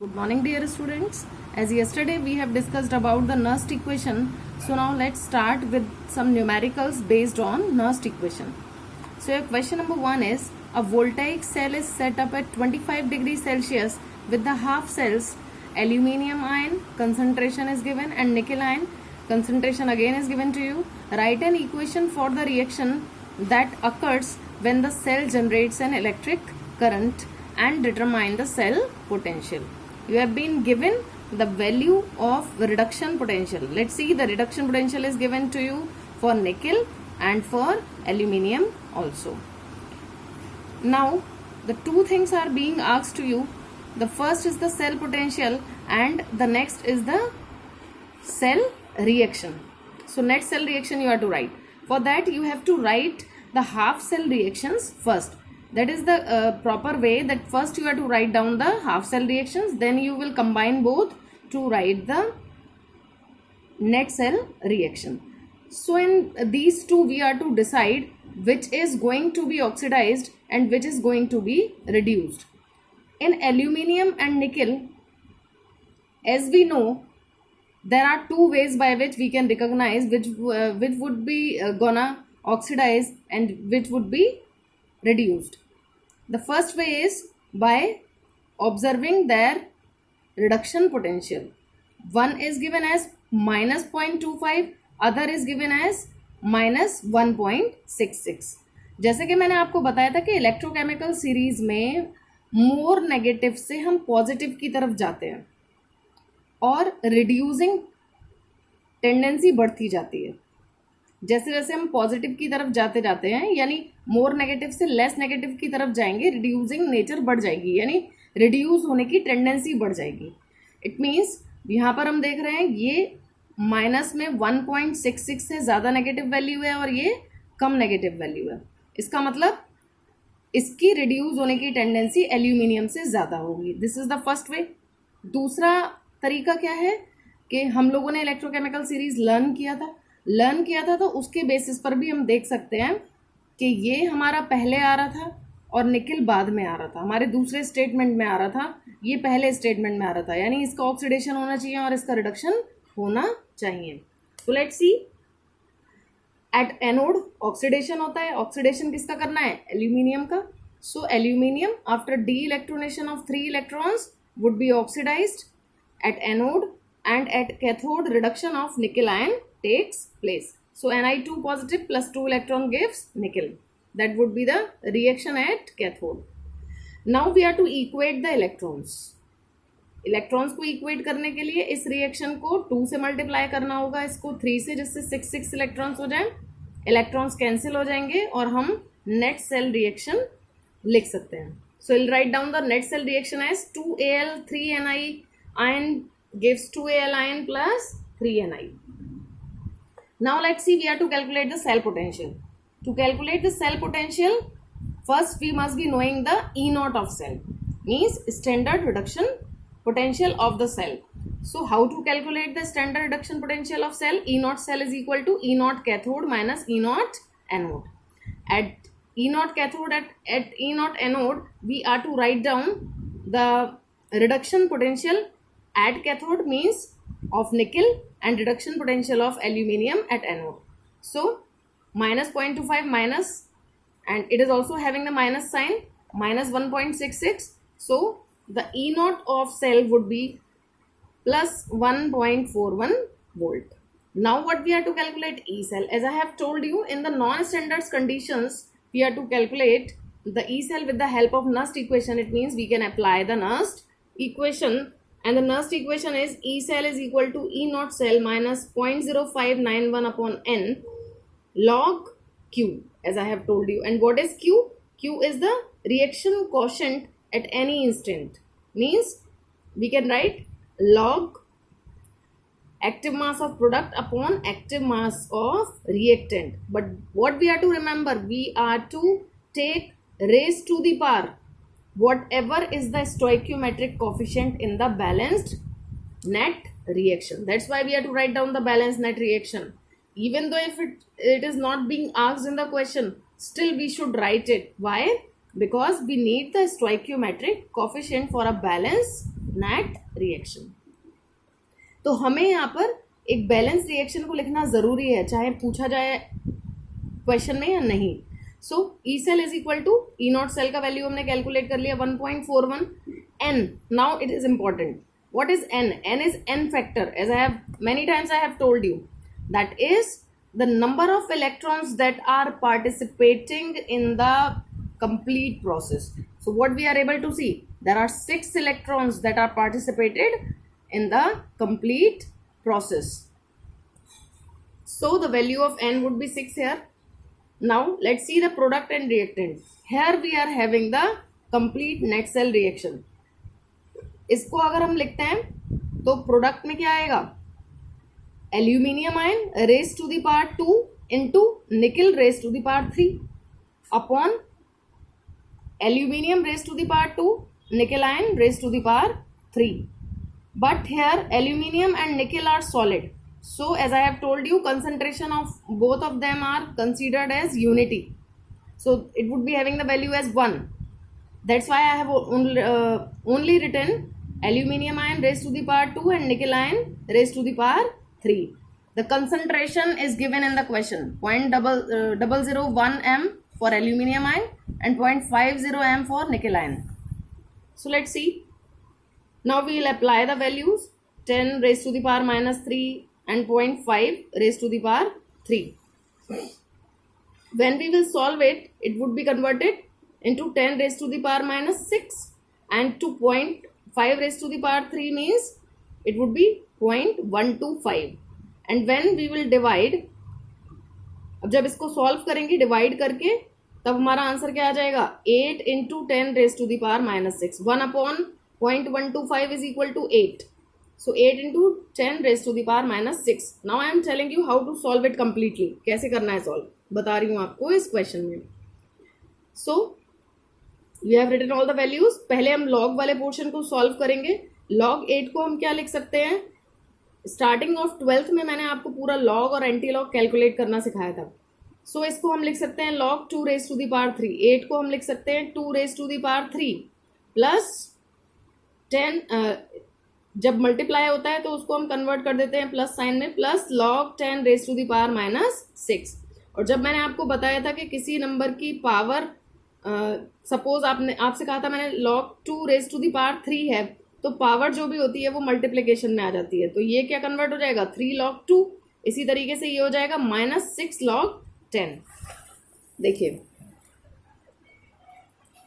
Good morning, dear students. As yesterday we have discussed about the Nernst equation, so now let's start with some numericals based on Nernst equation. So your question number 1 is, a voltaic cell is set up at 25 degrees Celsius with the half cells aluminium ion concentration is given and nickel ion concentration again is given to you. Write an equation for the reaction that occurs when the cell generates an electric current and determine the cell potential. You have been given the value of reduction potential. Let's see, the reduction potential is given to you for nickel and for aluminium also. Now the two things are being asked to you. The first is the cell potential and the next is the cell reaction. So net cell reaction you have to write. For that you have to write the half cell reactions first. That is the proper way, that first you have to write down the half cell reactions, then you will combine both to write the net cell reaction. So in these two we are to decide which is going to be oxidized and which is going to be reduced. In aluminium and nickel, as we know, there are two ways by which we can recognize which would be gonna oxidize and which would be reduced. The first way is by observing their reduction potential. One is given as minus 0.25, other is given as minus 1.66. जैसे कि मैंने आपको बताया था कि electrochemical series में more negative से हम पॉजिटिव की तरफ जाते हैं और रिड्यूसिंग टेंडेंसी बढ़ती जाती है. जैसे जैसे हम पॉजिटिव की तरफ जाते जाते हैं, यानी मोर नेगेटिव से लेस नेगेटिव की तरफ जाएंगे, रिड्यूसिंग नेचर बढ़ जाएगी, यानी रिड्यूस होने की टेंडेंसी बढ़ जाएगी. इट मीन्स यहाँ पर हम देख रहे हैं ये माइनस में 1.66 से ज़्यादा नेगेटिव वैल्यू है और ये कम नेगेटिव वैल्यू है. इसका मतलब इसकी रिड्यूस होने की टेंडेंसी एल्यूमिनियम से ज़्यादा होगी. This is the first way. दूसरा तरीका क्या है कि हम लोगों ने इलेक्ट्रोकेमिकल सीरीज लर्न किया था तो उसके बेसिस पर भी हम देख सकते हैं कि ये हमारा पहले आ रहा था और निकल बाद में आ रहा था, हमारे दूसरे स्टेटमेंट में आ रहा था, ये पहले स्टेटमेंट में आ रहा था, यानी इसका ऑक्सीडेशन होना चाहिए और इसका रिडक्शन होना चाहिए. तो let's see, at anode oxidation होता है. ऑक्सीडेशन किसका करना है? एल्यूमिनियम का. So aluminium after de electronation of 3 electrons would be oxidised at anode, and at cathode reduction of nickel ion takes place. So Ni2 positive plus 2 electron gives nickel. That would be the reaction at cathode. Now we have to equate the electrons. Electrons को equate करने के लिए इस reaction को 2 से multiply करना होगा, इसको 3 से, जिससे 6 इलेक्ट्रॉन्स हो जाए. इलेक्ट्रॉन्स कैंसिल हो जाएंगे और हम नेट सेल रिएक्शन लिख सकते हैं. So will write down the net cell reaction as 2Al 3Ni ion gives 2Al ion plus 3Ni. Now let's see, we have to calculate the cell potential. To calculate the cell potential, first we must be knowing the E naught of cell, means standard reduction potential of the cell. So how to calculate the standard reduction potential of cell? E naught cell is equal to E naught cathode minus E naught anode. At E naught cathode, at E naught anode, we are to write down the reduction potential at cathode, means of nickel, and reduction potential of aluminium at anode. So minus 0.25 minus, and it is also having the minus sign, minus 1.66. So the E naught of cell would be plus 1.41 volt. Now what we have to calculate? E cell. As I have told you, in the non-standards conditions we have to calculate the E cell with the help of Nernst equation. It means we can apply the Nernst equation, and the Nernst equation is E cell is equal to E naught cell minus 0.0591 upon N log Q, as I have told you. And what is Q? Q is the reaction quotient at any instant, means we can write log active mass of product upon active mass of reactant. But what we have to remember, we are to take raised to the power whatever is the stoichiometric coefficient in the balanced net reaction. That's why we have to write down the balanced net reaction. Even though if it is not being asked in the question, still we should write it. Why? Because we need the stoichiometric coefficient for a balanced net reaction. तो हमें यहाँ पर एक balance reaction को लिखना ज़रूरी है, चाहे पूछा जाए क्वेश्चन में या नहीं। So E cell is equal to E naught cell का वैल्यू हमने कैलकुलेट कर लिया 1.41। N, now it is important, what is n? N is n factor, as I have many times I have told you, that is the number of electrons that are participating in the complete process. So what we are able to see, there are 6 electrons that are participated in the complete process. So the value of n would be 6 here. Now let's see the product and reactant. Here we are having the complete net cell reaction. इसको अगर हम लिखते हैं तो product में क्या आएगा, aluminium ion raise to the power 2 into nickel raise to the power 3 upon aluminium raise to the power 2 nickel ion raise to the power 3. But here aluminium and nickel are solid, so as I have told you, concentration of both of them are considered as unity, so it would be having the value as 1. That's why I have only written aluminium ion raised to the power 2 and nickel ion raised to the power 3. The concentration is given in the question, 0.001 m for aluminium ion and 0.50 m for nickel ion. So let's see. Now we will apply the values, 10 raised to the power minus 3 and 0.5 raised to the power 3. When we will solve it, it would be converted into 10 raised to the power minus 6 and to 0.5 raised to the power 3 means it would be 0.125. And when we will divide, अब जब इसको solve करेंगे divide करके, तब हमारा answer क्या आ जाएगा, 8 into 10 raised to the power minus 6. 1 upon 0.125 is equal to 8. So 8 into 10 raised to the power minus 6. Now I am telling you how to solve it completely. कैसे करना है सॉल्व, बता रही हूँ आपको इस क्वेश्चन में. So we have written all the values. पहले हम log वाले पोर्शन को सॉल्व करेंगे. log 8 को हम क्या लिख सकते हैं, स्टार्टिंग ऑफ 12th में मैंने आपको पूरा log और एंटी लॉग कैलकुलेट करना सिखाया था. सो इसको हम लिख सकते हैं log 2 raised to the power 3. 8 को हम लिख सकते हैं 2 raised to the power 3 plus 10. जब मल्टीप्लाई होता है तो उसको हम कन्वर्ट कर देते हैं प्लस साइन में, plus log 10 raised to the power minus 6. और जब मैंने आपको बताया था कि किसी नंबर की पावर, सपोज आपसे कहा था मैंने log 2 raised to the power 3 है, तो पावर जो भी होती है वो मल्टीप्लिकेशन में आ जाती है, तो ये क्या कन्वर्ट हो जाएगा 3 log 2. इसी तरीके से ये हो जाएगा माइनस 6 log 10. देखिए,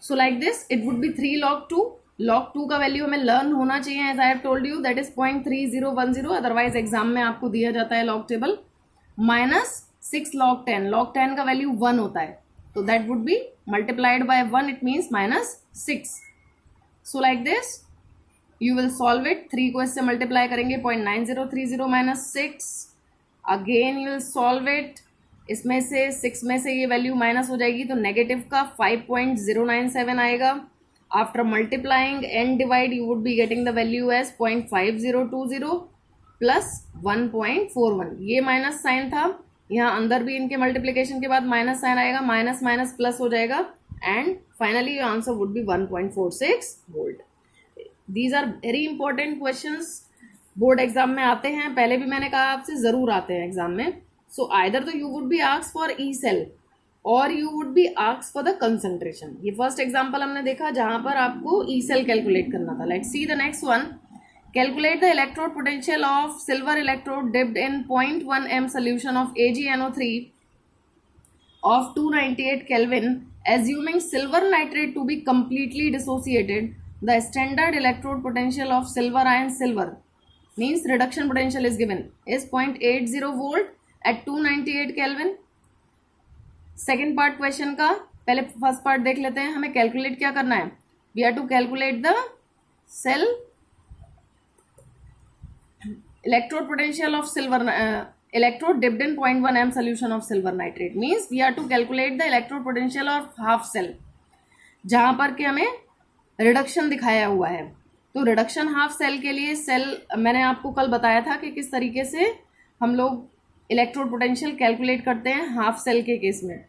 so like this it would B 3 log 2. log 2 का वैल्यू हमें लर्न होना चाहिए, as I have told you, that is 0.3010. Otherwise exam में आपको दिया जाता है log table. Minus 6 log 10. log 10 का वैल्यू 1 होता है, तो that would be multiplied by 1, it means minus 6. So like this you will solve it. 3 को इससे मल्टीप्लाई करेंगे 0.9030 minus 6. Again you will solve it. इसमें से 6 में से ये वैल्यू माइनस हो जाएगी तो नेगेटिव का 5.097 आएगा. After multiplying and divide you would be getting the value as 0.5020 plus 1.41. ये माइनस साइन था, यहाँ अंदर भी इनके मल्टीप्लिकेशन के बाद माइनस साइन आएगा, माइनस माइनस प्लस हो जाएगा and finally your answer would be 1.46 volt. These are very important questions, board exam में आते हैं. पहले भी मैंने कहा आपसे ज़रूर आते हैं एग्जाम में. सो आइदर तो you would be asked for E cell और you would be asked for the concentration. ये फर्स्ट एग्जाम्पल हमने देखा जहाँ पर आपको ई सेल कैलकुलेट करना था. Let's see the next one. Calculate the electrode potential of silver electrode dipped in 0.1 m solution of AgNO3 of 298 Kelvin, assuming silver nitrate to be completely dissociated. The standard electrode potential of silver ion silver means reduction potential is given is 0.80 volt at 298 Kelvin. Second part question का पहले first part देख लेते हैं. हमें calculate क्या करना है, we have to calculate the cell electrode potential of silver electrode dipped in 0.1 m solution of silver nitrate. means we have to calculate the electrode potential of half cell, जहाँ पर कि हमें रिडक्शन दिखाया हुआ है. तो रिडक्शन हाफ सेल के लिए सेल मैंने आपको कल बताया था कि किस तरीके से हम लोग इलेक्ट्रोड पोटेंशियल कैलकुलेट करते हैं हाफ सेल के केस में.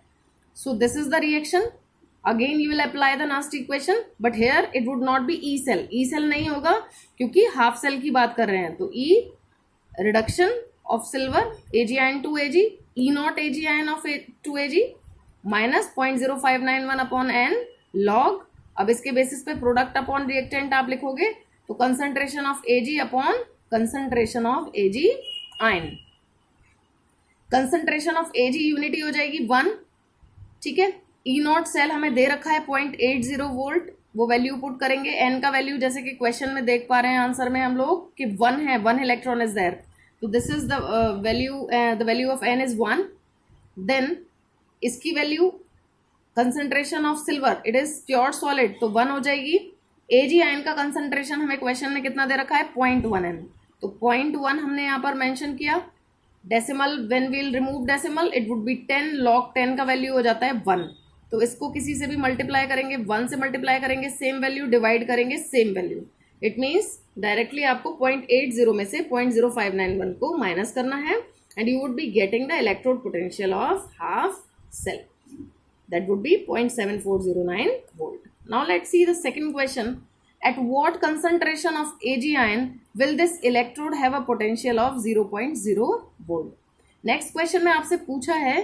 So this is the reaction. Again you will apply the Nernst equation, but here it would not be E cell, E cell नहीं होगा क्योंकि हाफ सेल की बात कर रहे हैं. तो E reduction of silver AG ion to AG, E naught AG ion of to AG minus 0.0591 upon n log. अब इसके बेसिस पे प्रोडक्ट अपॉन रिएक्टेंट आप लिखोगे तो concentration of AG upon concentration of AG ion. Concentration of AG unity हो जाएगी 1. ठीक है. ई नॉट सेल हमें दे रखा है 0.80 वोल्ट, वो वैल्यू पुट करेंगे. एन का वैल्यू जैसे कि क्वेश्चन में देख पा रहे हैं आंसर में हम लोग कि 1 है, 1 इलेक्ट्रॉन इज देयर. तो this is the value of n is 1. Then इसकी value concentration of silver, it is pure solid, तो 1 हो जाएगी. एजी आयन का कंसंट्रेशन हमें क्वेश्चन में कितना दे रखा है 0.1 एन, तो 0.1 हमने यहाँ पर मेंशन किया. Decimal, when we'll remove decimal it would be 10, log 10 का वैल्यू हो जाता है 1. तो इसको किसी से भी मल्टीप्लाई करेंगे, 1 से मल्टीप्लाई करेंगे सेम वैल्यू, डिवाइड करेंगे same value. It means directly आपको 0.80 में से 0.0591 को माइनस करना है and you would be getting the electrode potential of half cell. That would be 0.7409 volt. Now let's see the second question. At what concentration of Ag ion will this electrode have a potential of 0.0 volt? Next question में आपसे पूछा है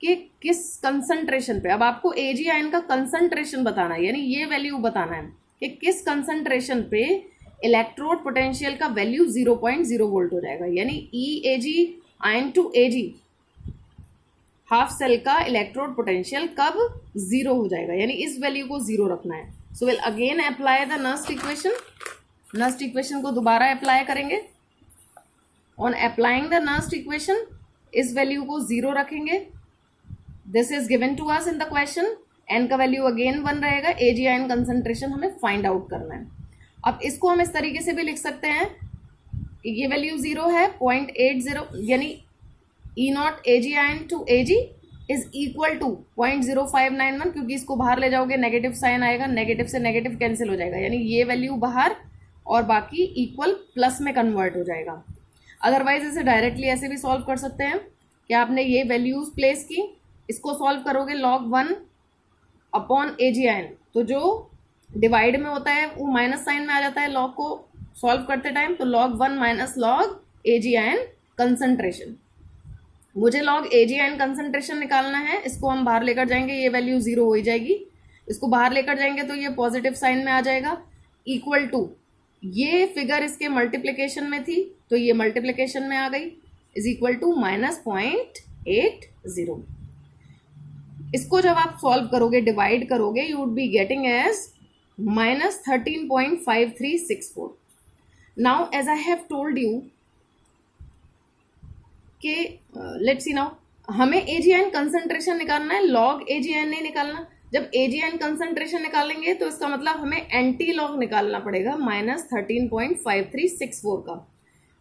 कि किस concentration पे, अब आपको Ag ion का कंसंट्रेशन बताना है, यानी ये वैल्यू बताना है कि किस कंसंट्रेशन पे इलेक्ट्रोड पोटेंशियल का वैल्यू 0.0 वोल्ट हो जाएगा. यानी Eg ion to Ag half cell का इलेक्ट्रोड पोटेंशियल कब 0 हो जाएगा, यानी इस वैल्यू को 0 रखना है. So will again apply the Nernst equation. Nernst equation को दोबारा अप्लाई करेंगे. On applying the Nernst equation इस वैल्यू को 0 रखेंगे. This is given to us in the question. N का वैल्यू अगेन 1 रहेगा. एजी आयन कंसंट्रेशन हमें फाइंड आउट करना है. अब इसको हम इस तरीके से भी लिख सकते हैं कि ये वैल्यू 0 है, 0.80 यानी E naught AG ion to AG is equal to 0.0591, क्योंकि इसको बाहर ले जाओगे नेगेटिव साइन आएगा, नेगेटिव से नेगेटिव कैंसिल हो जाएगा, यानी ये वैल्यू बाहर और बाकी इक्वल प्लस में कन्वर्ट हो जाएगा. अदरवाइज इसे डायरेक्टली ऐसे भी सॉल्व कर सकते हैं कि आपने ये वैल्यूज प्लेस की, इसको सॉल्व करोगे log 1 अपॉन एजी आयन, तो जो डिवाइड में होता है वो माइनस साइन में आ जाता है log को सॉल्व करते टाइम, तो log 1 माइनस log एजी आयन कंसंट्रेशन. मुझे log एजी आयन कंसंट्रेशन निकालना है, इसको हम बाहर लेकर जाएंगे, ये वैल्यू 0 हो ही जाएगी. इसको बाहर लेकर जाएंगे तो ये पॉजिटिव साइन में आ जाएगा. इक्वल टू, ये फिगर इसके मल्टीप्लिकेशन में थी तो ये मल्टीप्लिकेशन में आ गई, इज इक्वल टू -0.80. इसको जब आप सॉल्व करोगे, डिवाइड करोगे, you would be getting as -13.5364. Now as I have told you कि लेट्स सी नाउ, हमें एजी आयन कंसंट्रेशन निकालना है, लॉग एजी आयन नहीं निकालना. जब एजी आयन कंसंट्रेशन निकालेंगे तो इसका मतलब हमें एंटी लॉग निकालना पड़ेगा -13.5364 का.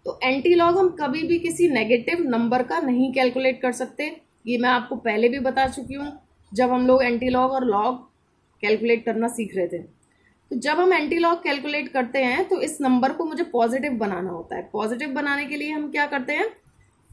तो एंटी लॉग हम कभी भी किसी नेगेटिव नंबर का नहीं कैलकुलेट कर सकते. ये मैं आपको पहले भी बता चुकी हूँ जब हम लोग एंटी लॉग और लॉग कैलकुलेट करना सीख रहे थे. तो जब हम एंटी लॉग कैलकुलेट करते हैं तो इस नंबर को मुझे पॉजिटिव बनाना होता है. पॉजिटिव बनाने के लिए हम क्या करते हैं,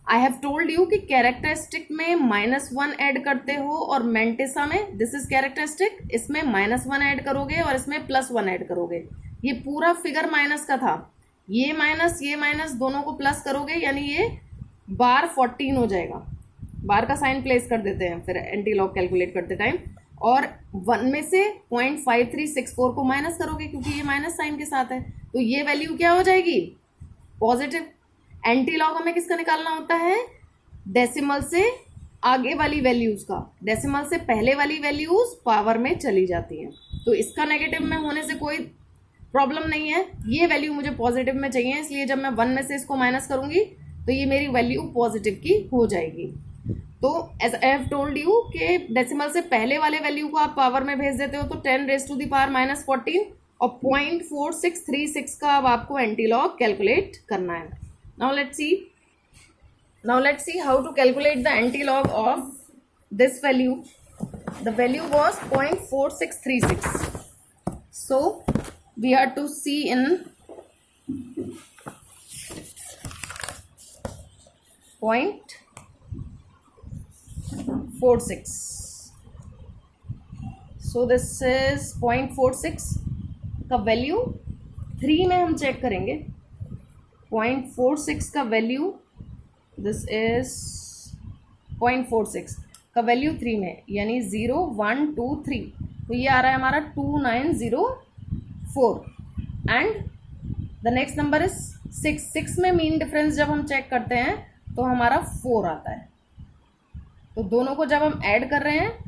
आई हैव टोल्ड यू कि कैरेक्टरिस्टिक में -1 ऐड करते हो और मेंटेसा में, दिस इज कैरेक्टरिस्टिक, इसमें -1 ऐड करोगे और इसमें +1 ऐड करोगे. ये पूरा फिगर माइनस का था, ये माइनस दोनों को प्लस करोगे, यानी ये बार 14 हो जाएगा. बार का साइन प्लेस कर देते हैं फिर एंटी लॉग कैलकुलेट करते टाइम, और 1 में से 0.5364 को माइनस करोगे क्योंकि ये माइनस साइन के साथ है, तो ये वैल्यू क्या हो जाएगी, पॉजिटिव. एंटी लॉग हमें किसका निकालना होता है, डेसिमल से आगे वाली वैल्यूज का. डेसिमल से पहले वाली वैल्यूज पावर में चली जाती हैं, तो इसका नेगेटिव में होने से कोई प्रॉब्लम नहीं है. ये वैल्यू मुझे पॉजिटिव में चाहिए, इसलिए जब मैं 1 में से इसको माइनस करूंगी तो ये मेरी वैल्यू पॉजिटिव की हो जाएगी. तो as I have told you कि डेसिमल से पहले वाले वैल्यू को आप पावर में भेज देते हो तो 10⁻⁻14 और 0.4636 का अब आपको एंटी लॉग कैलकुलेट करना है. Now let's see how to calculate the anti-log of this value. The value was 0.4636. So we are to see in 0.46. So this is 0.46 का वैल्यू 3 में हम चेक करेंगे. 0.46 का वैल्यू, दिस इज 0.46 का value 3 में, यानी 0 1 2 3, तो ये आ रहा है हमारा 2904. And the next number is 6. 6 में मीन डिफरेंस जब हम चेक करते हैं तो हमारा 4 आता है. तो दोनों को जब हम ऐड कर रहे हैं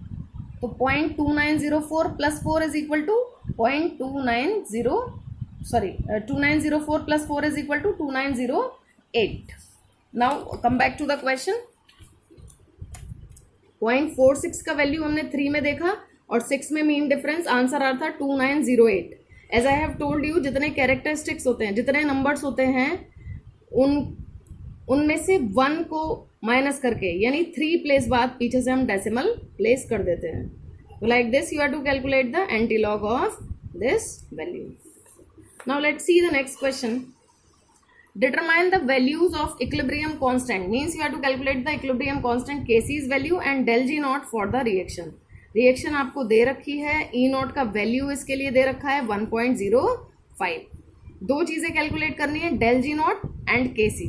तो 0.2904 plus 4 is equal to 2904 plus 4 is equal to 2908. Now come back to the question. 0.46 का वैल्यू हमने 3 में देखा और 6 में मीन डिफरेंस, आंसर आ रहा था 2908. As I have told you, जितने कैरेक्टरिस्टिक्स होते हैं, जितने नंबर्स होते हैं, उनमें से 1 को माइनस करके, यानी 3 प्लेस बाद पीछे से हम डेसिमल प्लेस कर देते हैं. Like this you have to calculate the antilog of this value. Now let's see the next question. Determine the values of equilibrium constant. Means you have to calculate the equilibrium constant Kc's value and del G naught for the reaction. Reaction आपको दे रखी है, E naught का value इसके लिए दे रखा है 1.05. दो चीज़ें कैलकुलेट करनी है, del G naught and Kc.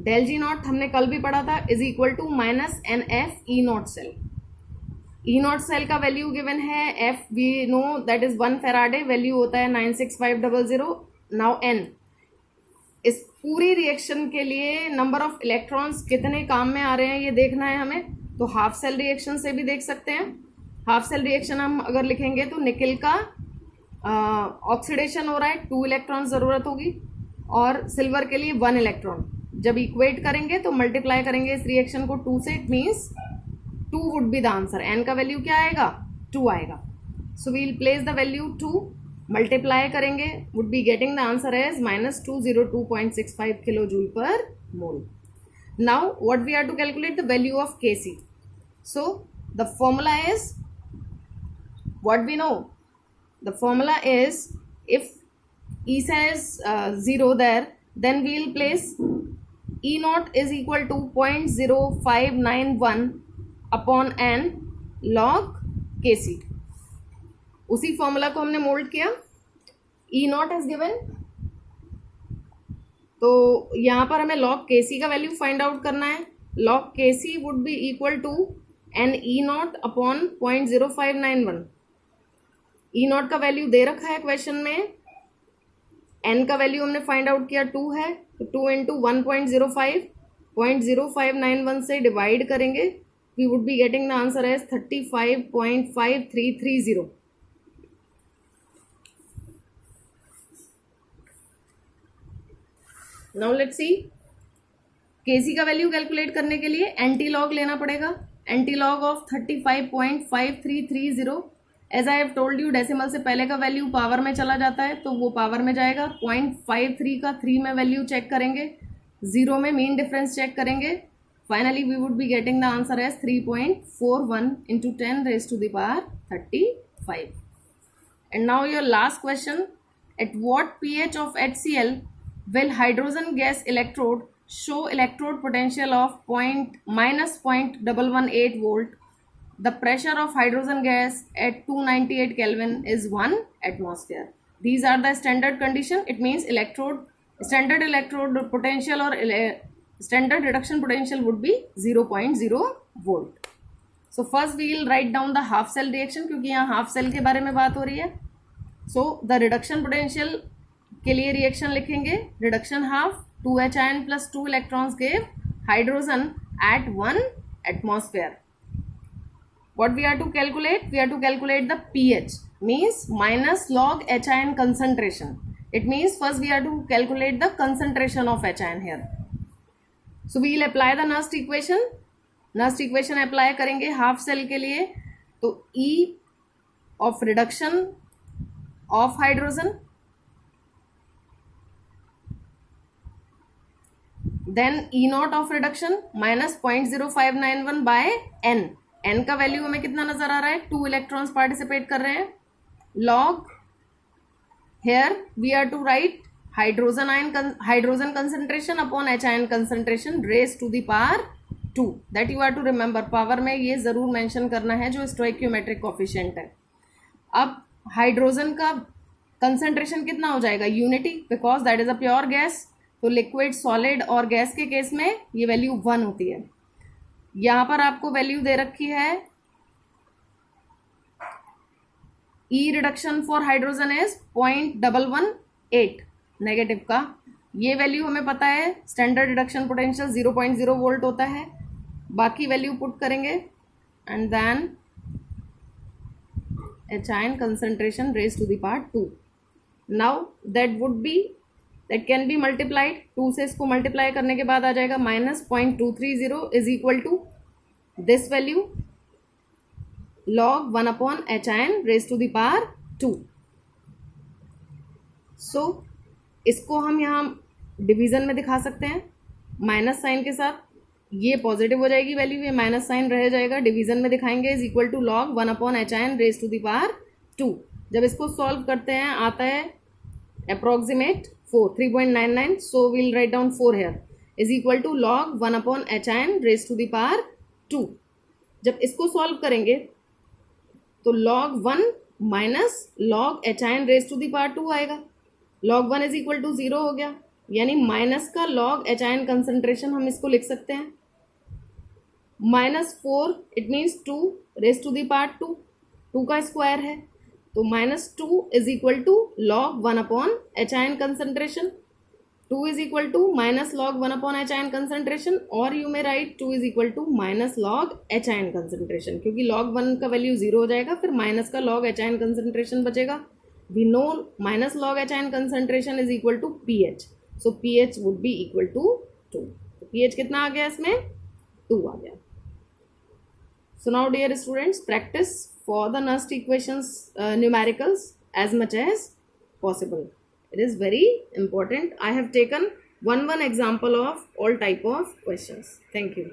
del G naught हमने कल भी पढ़ा था, is equal to minus NF E naught cell. E naught cell का वैल्यू गिवन है, F we know that is 1 faraday, value होता है 96500. नाउ N, इस पूरी रिएक्शन के लिए नंबर ऑफ इलेक्ट्रॉन्स कितने काम में आ रहे हैं ये देखना है हमें. तो हाफ सेल रिएक्शन से भी देख सकते हैं. हाफ सेल रिएक्शन हम अगर लिखेंगे तो निकल का ऑक्सीडेशन हो रहा है, 2 इलेक्ट्रॉन ज़रूरत होगी, और सिल्वर के लिए 1 इलेक्ट्रॉन. जब इक्वेट करेंगे तो मल्टीप्लाई करेंगे इस रिएक्शन को 2 से, it means 2 would be the answer. N का वैल्यू क्या आएगा? 2 आएगा. So we will place the value 2, multiply करेंगे, would be getting the answer as -202.65 kilo joule per mole. Now what we are to calculate the value of Kc. So the formula is, what we know, the formula is if E says 0 there, then we will place E naught is equal to 0.0591 upon n log Kc. उसी formula को हमने mould किया. E naught is given, तो यहाँ पर हमें log Kc का value find out करना है. log Kc would be equal to n E naught upon 0.0591. E naught का वैल्यू दे रखा है क्वेश्चन में, n का वैल्यू हमने फाइंड आउट किया 2 है, तो 2 इंटू 1.05 से डिवाइड करेंगे, we would be getting the answer as 35.5330. Now let's see, Kc का वैल्यू कैलकुलेट करने के लिए एंटी लॉग लेना पड़ेगा. Antilog of 35.5330. As I have told you, decimal से पहले का वैल्यू पावर में चला जाता है तो वो पावर में जाएगा. 0.53 का 3 में वैल्यू चेक करेंगे, 0 में मीन डिफरेंस चेक करेंगे. Finally we would be getting the answer as 3.41 into 10 raised to the power 35. And now your last question. At what pH of HCl will hydrogen gas electrode show electrode potential of -0.118 volt? The pressure of hydrogen gas at 298 Kelvin is 1 atmosphere. These are the standard condition. It means standard electrode potential or standard reduction potential would be 0.0 volt. So first we will write down the half cell reaction, क्योंकि यहाँ half cell के बारे में बात हो रही है. So the reduction potential के लिए रिएक्शन लिखेंगे, reduction half 2H ion plus 2 electrons gave hydrogen at 1 atmosphere. What we are to calculate? We are to calculate the pH, means minus log H ion concentration. It means first we are to calculate the concentration of H ion here. So we will apply the Nernst equation. Nernst equation apply करेंगे half cell के लिए, तो E of reduction of hydrogen, then E naught of reduction minus 0.0591 by N. N का value हमें कितना नजर आ रहा है? 2 इलेक्ट्रॉन्स पार्टिसिपेट कर रहे हैं. log here we are to write hydrogen concentration upon H ion concentration raised to the power 2. that you are to remember. Power में ये जरूर मेंशन करना है जो स्टोइकियोमेट्रिक कोफिशिएंट है. अब हाइड्रोजन का कंसंट्रेशन कितना हो जाएगा, unity, because that is a pure gas. तो लिक्विड, सॉलिड और गैस के केस में ये वैल्यू 1 होती है। यहां पर आपको वैल्यू दे रखी है E reduction for hydrogen is 0.118 negative का। ये वैल्यू हमें पता है, स्टैंडर्ड रिडक्शन पोटेंशियल 0.0 वोल्ट होता है। बाकी वैल्यू पुट करेंगे and then H ion concentration raise to the power 2। Now that can be multiplied, 2 से इसको मल्टीप्लाई करने के बाद आ जाएगा -0.230 is equal to this value log 1 upon HIN raised to the power 2। So इसको हम यहाँ डिवीजन में दिखा सकते हैं माइनस साइन के साथ। ये पॉजिटिव हो जाएगी वैल्यू, ये माइनस साइन रह जाएगा, डिवीजन में दिखाएंगे is equal to log 1 upon HIN raised to the power 2। जब इसको सॉल्व करते हैं आता है approximate 3.99, so will write down 4 here is equal to log 1 upon HIN raised to the power 2। जब इसको सॉल्व करेंगे तो log 1 minus log HIN raise to the power 2 आएगा। log 1 इज इक्वल टू 0 हो गया, यानी माइनस का log HIN कंसंट्रेशन हम इसको लिख सकते हैं -4, it means 2 raise to the power 2, 2 का स्क्वायर है, तो -2 is equal to log 1 upon HIN concentration. 2 is equal to minus log 1 upon HIN concentration, और you may write 2 is equal to minus log HIN concentration, क्योंकि log 1 का value 0 हो जाएगा, फिर minus का log HIN कंसंट्रेशन बचेगा। We know minus log HIN concentration is equal to pH, so pH would be equal to 2। तो pH कितना आ गया इसमें, 2 आ गया। So now dear students, practice for the Nernst equations numericals as much as possible. It is very important. I have taken one example of all type of questions. Thank you.